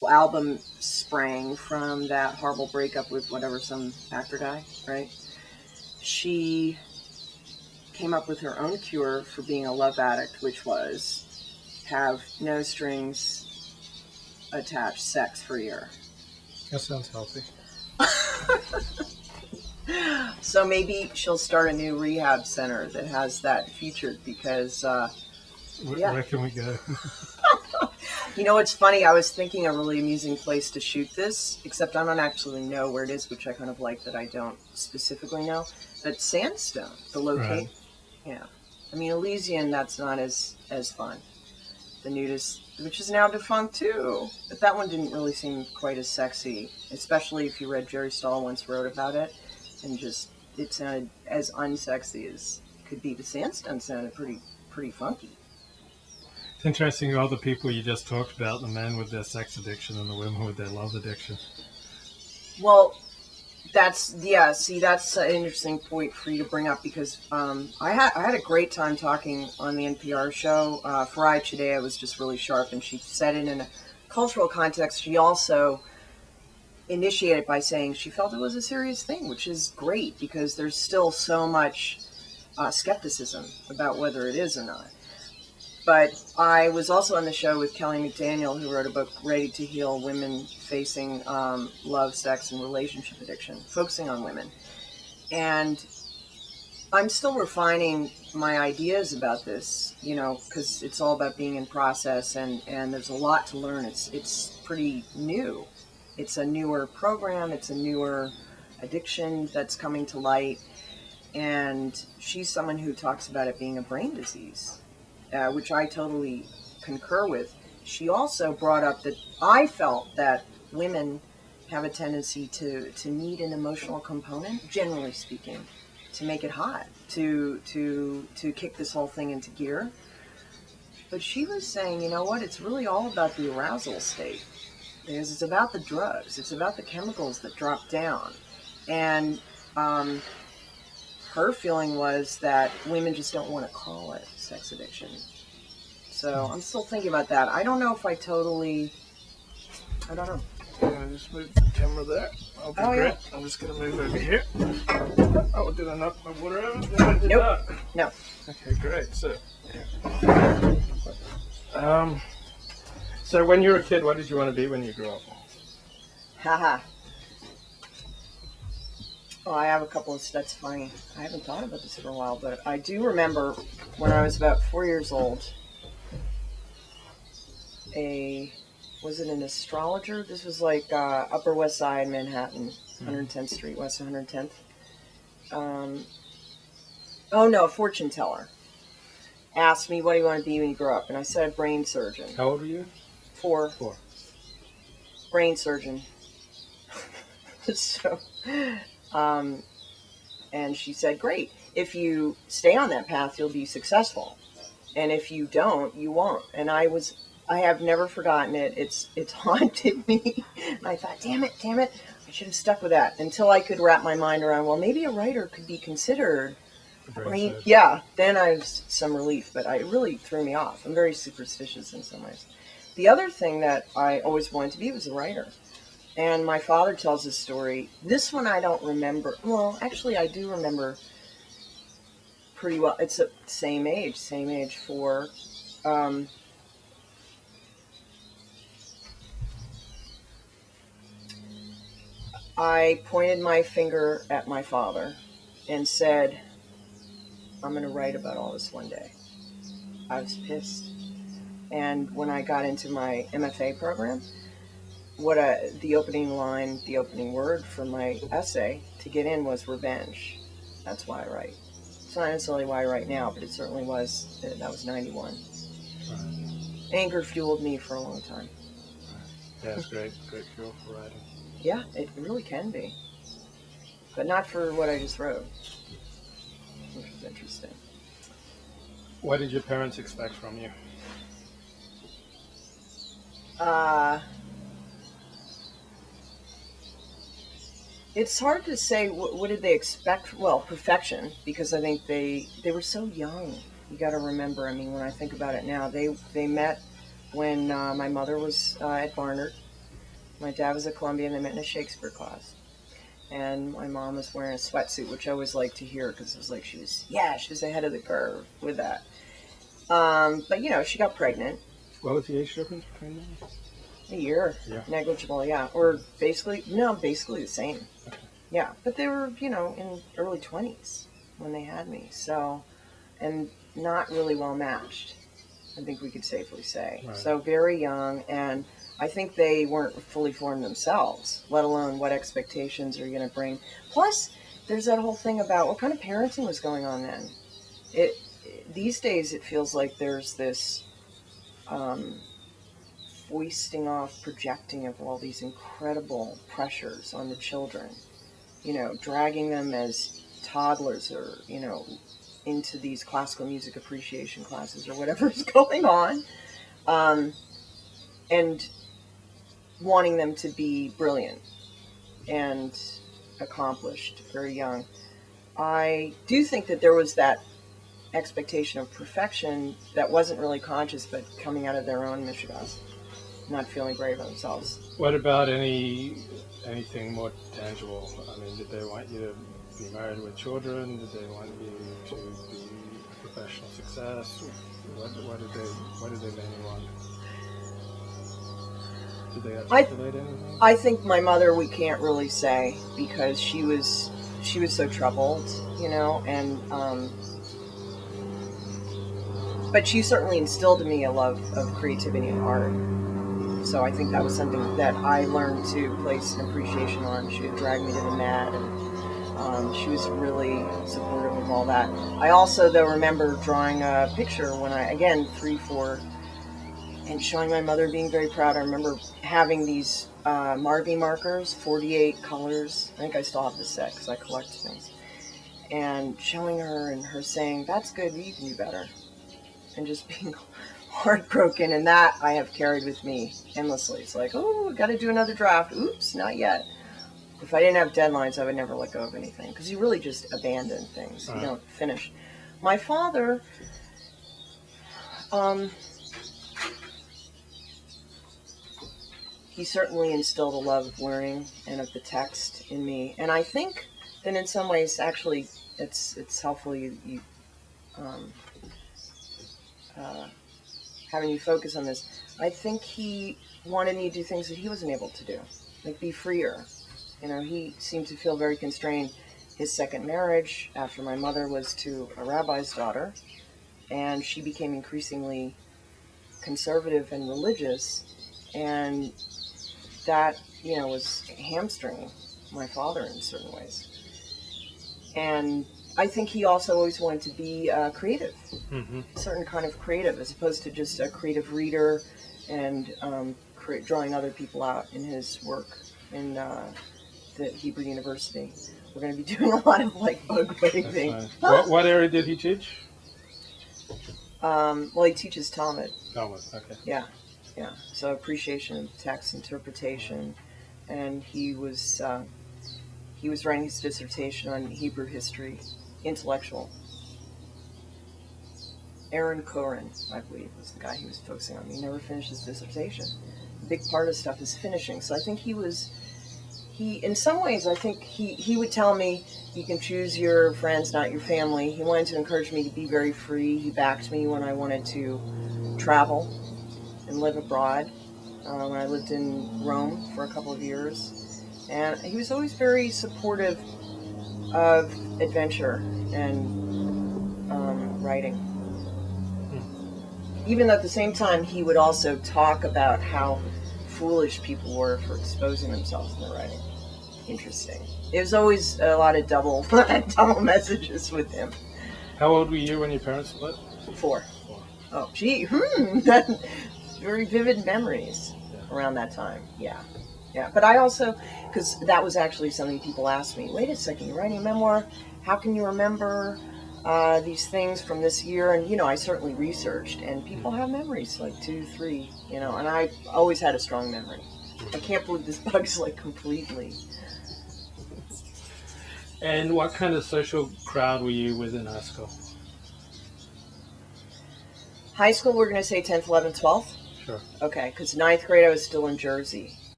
whole album sprang from that horrible breakup with whatever, some actor guy, right? She came up with her own cure for being a love addict, which was have no strings attached sex for a year. That sounds healthy. So maybe she'll start a new rehab center that has that featured because... Where can we go? You know what's funny? I was thinking a really amusing place to shoot this, except I don't actually know where it is, which I kind of like that I don't specifically know. But Sandstone, the locate... Right. Yeah. I mean, Elysian, that's not as fun. The Nudist, which is now defunct too. But that one didn't really seem quite as sexy, especially if you read Jerry Stahl once wrote about it. And just, it sounded as unsexy as could be. The Sandstone sounded pretty funky. It's interesting, all the people you just talked about, the men with their sex addiction and the women with their love addiction. Well, that's an interesting point for you to bring up because I had a great time talking on the NPR show. Farai Chideya was just really sharp, and she said it in a cultural context. She also initiated by saying she felt it was a serious thing, which is great because there's still so much skepticism about whether it is or not. But I was also on the show with Kelly McDaniel, who wrote a book, Ready to Heal Women Facing Love, Sex, and Relationship Addiction, focusing on women. And I'm still refining my ideas about this, because it's all about being in process, and there's a lot to learn. It's pretty new. It's a newer program. It's a newer addiction that's coming to light. And she's someone who talks about it being a brain disease. Which I totally concur with. She also brought up that I felt that women have a tendency to need an emotional component, generally speaking, to make it hot, to kick this whole thing into gear. But she was saying, you know what, it's really all about the arousal state. Because it's about the drugs, it's about the chemicals that drop down. And her feeling was that women just don't want to call it sex addiction. So I'm still thinking about that. I don't know if I don't know. I'm going to just move the camera there. I'll be great. Yeah. I'm just going to move over here. Oh, did I knock my water over? Nope. No. Okay, great. So when you were a kid, what did you want to be when you grew up? Haha. Oh, I have a couple of, that's funny. I haven't thought about this for a while, but I do remember when I was about 4 years old, was it an astrologer? This was like Upper West Side, Manhattan, 110th Street, West 110th. A fortune teller asked me, what do you want to be when you grow up? And I said, a brain surgeon. How old were you? 4. 4. Brain surgeon. So... and she said, great, if you stay on that path, you'll be successful. And if you don't, you won't. And I have never forgotten it. It's haunted me. And I thought, damn it, I should have stuck with that until I could wrap my mind around, well, maybe a writer could be considered. Yeah, then I was some relief, but it really threw me off. I'm very superstitious in some ways. The other thing that I always wanted to be was a writer. And my father tells this story. This one I don't remember. Well, actually, I do remember pretty well. It's the same age, 4. I pointed my finger at my father and said, I'm going to write about all this one day. I was pissed. And when I got into my MFA program, the opening word for my essay to get in was revenge. That's why I write. It's not necessarily why I write now, but it certainly was. That was 91. Right. Anger fueled me for a long time. Yeah, it's great fuel for writing. Yeah, it really can be. But not for what I just wrote, which was interesting. What did your parents expect from you? It's hard to say what did they expect. Well, perfection, because I think they were so young. You got to remember. I mean, when I think about it now, they met when my mother was at Barnard, My dad was at Columbia, and they met in a Shakespeare class. And my mom was wearing a sweatsuit, which I always liked to hear because it was like she was ahead of the curve with that. But she got pregnant. What was the age difference between them? A year. Yeah. Negligible, yeah. Or basically the same. Okay. Yeah, but they were, in early 20s when they had me. So, and not really well matched, I think we could safely say. Right. So very young, and I think they weren't fully formed themselves, let alone what expectations are you going to bring. Plus, there's that whole thing about what kind of parenting was going on then. These days, it feels like there's this foisting off, projecting of all these incredible pressures on the children. Dragging them as toddlers or, into these classical music appreciation classes or whatever's going on. And wanting them to be brilliant and accomplished very young. I do think that there was that expectation of perfection that wasn't really conscious, but coming out of their own mishigas, not feeling great about themselves. What about anything more tangible? I mean, did they want you to be married with children? Did they want you to be a professional success? What did they mainly want? Did they articulate anything? I think my mother, we can't really say because she was so troubled, and but she certainly instilled in me a love of creativity and art. So I think that was something that I learned to place an appreciation on. She would drag me to the mat, and she was really supportive of all that. I also, though, remember drawing a picture when I, again, 3, 4, and showing my mother being very proud. I remember having these Marby markers, 48 colors. I think I still have the set because I collect things. And showing her and her saying, "That's good, you can do better." And just being heartbroken, and that I have carried with me endlessly. It's like, oh, got to do another draft. Oops, not yet. If I didn't have deadlines, I would never let go of anything because you really just abandon things. You don't finish. My father, he certainly instilled a love of learning and of the text in me, and I think that in some ways, actually, it's helpful having you focus on this. I think he wanted me to do things that he wasn't able to do, like be freer. He seemed to feel very constrained. His second marriage after my mother was to a rabbi's daughter, and she became increasingly conservative and religious, and that, was hamstringing my father in certain ways. And I think he also always wanted to be creative, a certain kind of creative, as opposed to just a creative reader and drawing other people out in his work in the Hebrew University. We're going to be doing a lot of bug waving. Nice. What area did he teach? Well, he teaches Talmud. Talmud, okay. Yeah. So appreciation of text, interpretation, and he was writing his dissertation on Hebrew history, intellectual. Aaron Cohen, I believe, was the guy he was focusing on. He never finished his dissertation. A big part of stuff is finishing. So I think he in some ways, I think he would tell me, you can choose your friends, not your family. He wanted to encourage me to be very free. He backed me when I wanted to travel and live abroad, when I lived in Rome for a couple of years. And he was always very supportive of adventure and writing. Even though at the same time, he would also talk about how foolish people were for exposing themselves in their writing. Interesting. It was always a lot of double messages with him. How old were you when your parents split? 4. Oh, gee, very vivid memories around that time. Yeah. But I also, because that was actually something people asked me, wait a second, you're writing a memoir, how can you remember these things from this year? And, I certainly researched, and people have memories, 2, 3, and I always had a strong memory. I can't believe this bug's completely. And what kind of social crowd were you with in high school? High school, we're going to say 10th, 11th, 12th? Sure. Okay, because 9th grade I was still in Jersey.